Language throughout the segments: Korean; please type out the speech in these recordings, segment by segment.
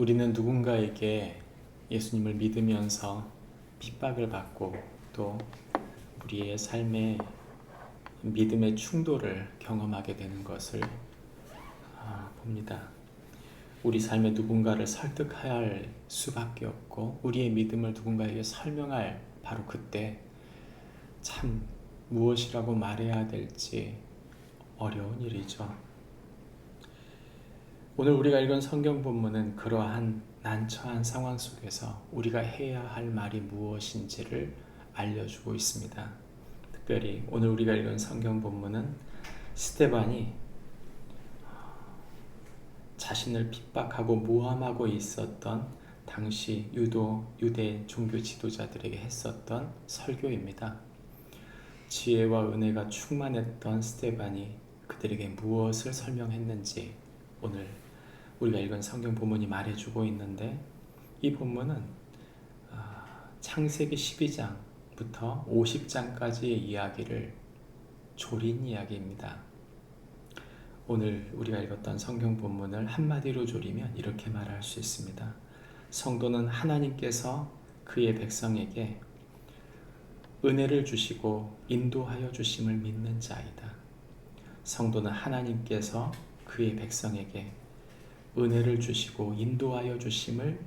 우리는 누군가에게 예수님을 믿으면서 핍박을 받고 또 우리의 삶에 믿음의 충돌을 경험하게 되는 것을 봅니다. 우리 삶에 누군가를 설득해야 할 수밖에 없고 우리의 믿음을 누군가에게 설명할 바로 그때 참 무엇이라고 말해야 될지 어려운 일이죠. 오늘 우리가 읽은 성경 본문은 그러한 난처한 상황 속에서 우리가 해야 할 말이 무엇인지를 알려주고 있습니다. 특별히 오늘 우리가 읽은 성경 본문은 스데반이 자신을 핍박하고 모함하고 있었던 당시 유대 종교 지도자들에게 했었던 설교입니다. 지혜와 은혜가 충만했던 스데반이 그들에게 무엇을 설명했는지 오늘 우리가 읽은 성경 본문이 말해주고 있는데, 이 본문은 창세기 12장부터 50장까지의 이야기를 조린 이야기입니다. 오늘 우리가 읽었던 성경 본문을 한마디로 조리면 이렇게 말할 수 있습니다. 성도는 하나님께서 그의 백성에게 은혜를 주시고 인도하여 주심을 믿는 자이다. 성도는 하나님께서 그의 백성에게 은혜를 주시고 인도하여 주심을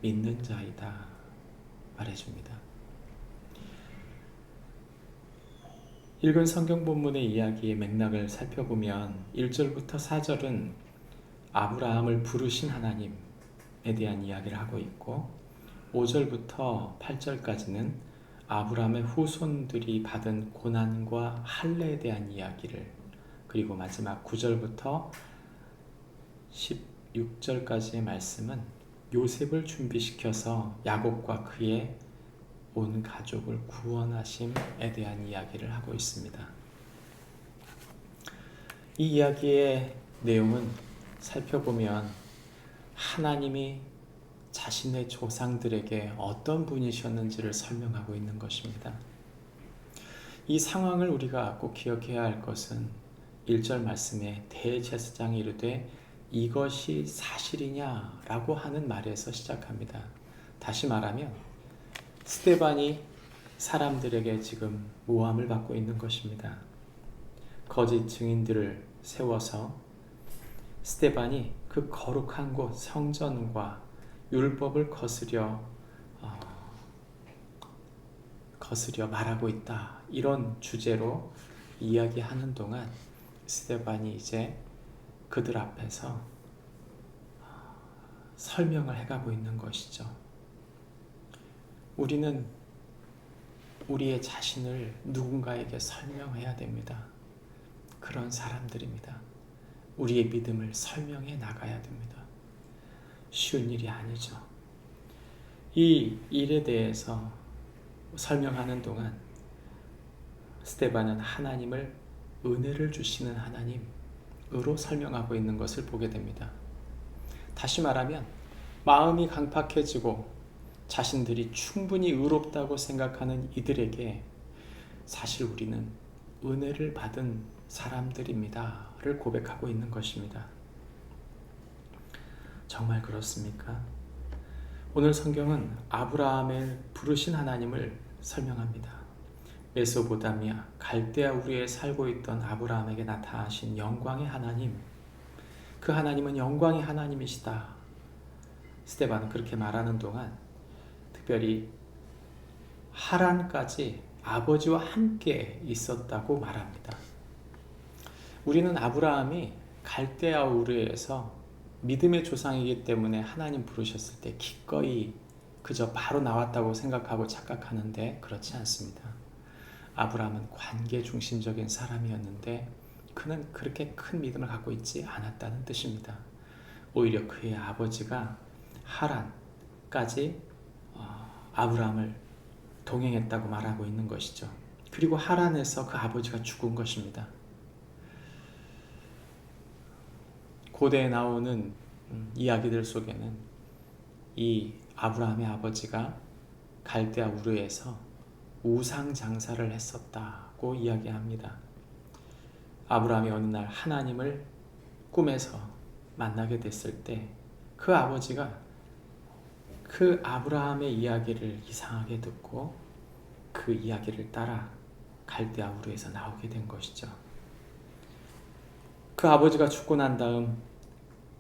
믿는 자이다 말해줍니다. 읽은 성경 본문의 이야기의 맥락을 살펴보면 1절부터 4절은 아브라함을 부르신 하나님에 대한 이야기를 하고 있고, 5절부터 8절까지는 아브라함의 후손들이 받은 고난과 할례에 대한 이야기를, 그리고 마지막 9절부터 16절까지의 말씀은 요셉을 준비시켜서 야곱과 그의 온 가족을 구원하심에 대한 이야기를 하고 있습니다. 이 이야기의 내용은 살펴보면 하나님이 자신의 조상들에게 어떤 분이셨는지를 설명하고 있는 것입니다. 이 상황을 우리가 꼭 기억해야 할 것은 1절 말씀에 대제사장이 이르되 이것이 사실이냐라고 하는 말에서 시작합니다. 다시 말하면 스데반이 사람들에게 지금 모함을 받고 있는 것입니다. 거짓 증인들을 세워서 스데반이 그 거룩한 곳 성전과 율법을 거스려 말하고 있다, 이런 주제로 이야기하는 동안 스데반이 이제 그들 앞에서 설명을 해가고 있는 것이죠. 우리는 우리의 자신을 누군가에게 설명해야 됩니다. 그런 사람들입니다. 우리의 믿음을 설명해 나가야 됩니다. 쉬운 일이 아니죠. 이 일에 대해서 설명하는 동안 스데반은 하나님을 은혜를 주시는 하나님으로 설명하고 있는 것을 보게 됩니다. 다시 말하면 마음이 강팍해지고 자신들이 충분히 의롭다고 생각하는 이들에게 사실 우리는 은혜를 받은 사람들입니다를 고백하고 있는 것입니다. 정말 그렇습니까? 오늘 성경은 아브라함을 부르신 하나님을 설명합니다. 메소포타미아, 갈대아 우르에 살고 있던 아브라함에게 나타나신 영광의 하나님, 그 하나님은 영광의 하나님이시다. 스데반은 그렇게 말하는 동안 특별히 하란까지 아버지와 함께 있었다고 말합니다. 우리는 아브라함이 갈대아 우르에서 믿음의 조상이기 때문에 하나님 부르셨을 때 기꺼이 그저 바로 나왔다고 생각하고 착각하는데 그렇지 않습니다. 아브라함은 관계 중심적인 사람이었는데 그는 그렇게 큰 믿음을 갖고 있지 않았다는 뜻입니다. 오히려 그의 아버지가 하란까지 아브라함을 동행했다고 말하고 있는 것이죠. 그리고 하란에서 그 아버지가 죽은 것입니다. 고대에 나오는 이야기들 속에는 이 아브라함의 아버지가 갈대아 우르에서 우상 장사를 했었다고 이야기합니다. 아브라함이 어느 날 하나님을 꿈에서 만나게 됐을 때 그 아버지가 그 아브라함의 이야기를 이상하게 듣고 그 이야기를 따라 갈대아 우르에서 나오게 된 것이죠. 그 아버지가 죽고 난 다음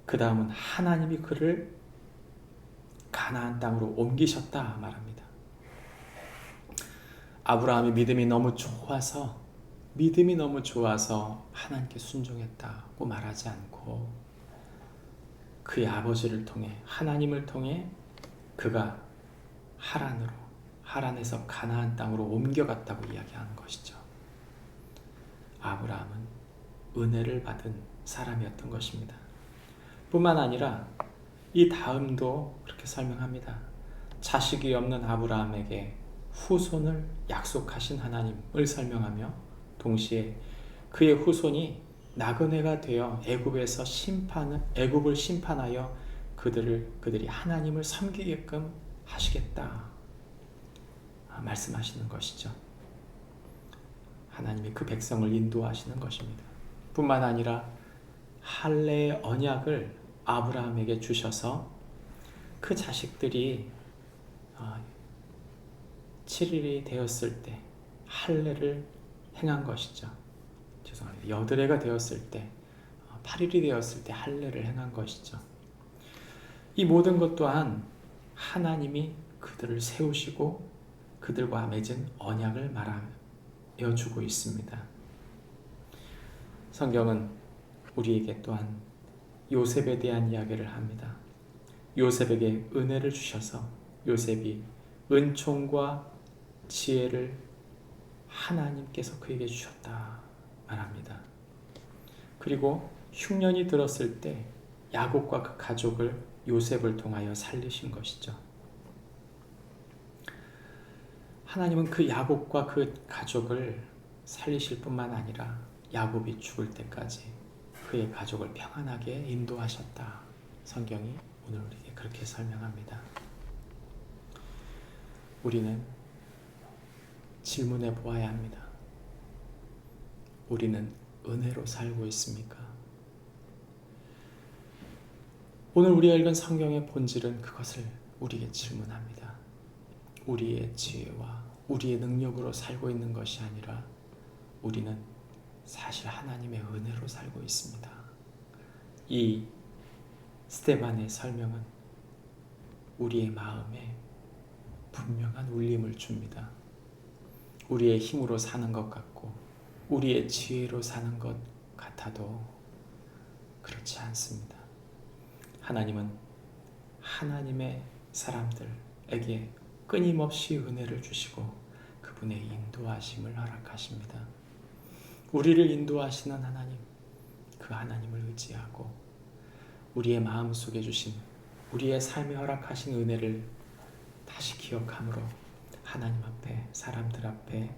그 다음은 하나님이 그를 가나안 땅으로 옮기셨다 말합니다. 아브라함이 믿음이 너무 좋아서 하나님께 순종했다고 말하지 않고 그의 아버지를 통해 하나님을 통해 그가 하란에서 가나안 땅으로 옮겨갔다고 이야기하는 것이죠. 아브라함은 은혜를 받은 사람이었던 것입니다. 뿐만 아니라 이 다음도 그렇게 설명합니다. 자식이 없는 아브라함에게 후손을 약속하신 하나님을 설명하며 동시에 그의 후손이 나그네가 되어 애굽을 심판하여 그들이 하나님을 섬기게끔 하시겠다 말씀하시는 것이죠. 하나님이 그 백성을 인도하시는 것입니다. 뿐만 아니라 할례의 언약을 아브라함에게 주셔서 그 자식들이 7일이 되었을 때 할례를 행한 것이죠. 죄송합니다. 여드레가 되었을 때 8일이 되었을 때 할례를 행한 것이죠. 이 모든 것 또한 하나님이 그들을 세우시고 그들과 맺은 언약을 말하여 주고 있습니다. 성경은 우리에게 또한 요셉에 대한 이야기를 합니다. 요셉에게 은혜를 주셔서 요셉이 은총과 지혜를 하나님께서 그에게 주셨다 말합니다. 그리고 흉년이 들었을 때 야곱과 그 가족을 요셉을 통하여 살리신 것이죠. 하나님은 그 야곱과 그 가족을 살리실 뿐만 아니라 야곱이 죽을 때까지 그의 가족을 평안하게 인도하셨다. 성경이 오늘 우리에게 그렇게 설명합니다. 우리는 질문해 보아야 합니다. 우리는 은혜로 살고 있습니까? 오늘 우리가 읽은 성경의 본질은 그것을 우리에게 질문합니다. 우리의 지혜와 우리의 능력으로 살고 있는 것이 아니라 우리는 사실 하나님의 은혜로 살고 있습니다. 이 스데반의 설명은 우리의 마음에 분명한 울림을 줍니다. 우리의 힘으로 사는 것 같고 우리의 지혜로 사는 것 같아도 그렇지 않습니다. 하나님은 하나님의 사람들에게 끊임없이 은혜를 주시고 그분의 인도하심을 허락하십니다. 우리를 인도하시는 하나님, 그 하나님을 의지하고 우리의 마음속에 주신 우리의 삶에 허락하신 은혜를 다시 기억함으로 하나님 앞에 사람들 앞에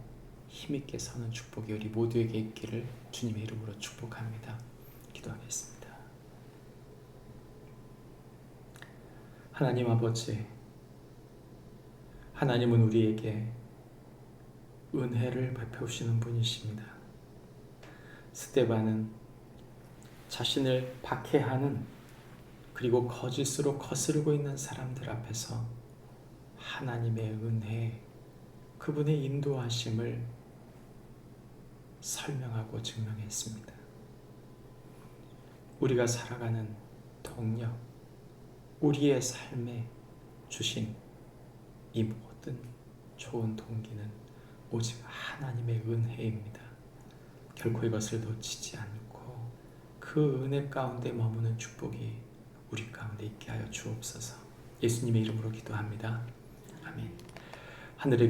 힘있게 서는 축복이 우리 모두에게 있기를 주님의 이름으로 축복합니다. 기도하겠습니다. 하나님 아버지, 하나님은 우리에게 은혜를 베푸시는 분이십니다. 스데반은 자신을 박해하는 그리고 거짓으로 거스르고 있는 사람들 앞에서 하나님의 은혜, 그분의 인도하심을 설명하고 증명했습니다. 우리가 살아가는 동력, 우리의 삶에 주신 이 모든 좋은 동기는 오직 하나님의 은혜입니다. 결코 이것을 놓치지 않고 그 은혜 가운데 머무는 축복이 우리 가운데 있게 하여 주옵소서. 예수님의 이름으로 기도합니다. 아멘. 하늘의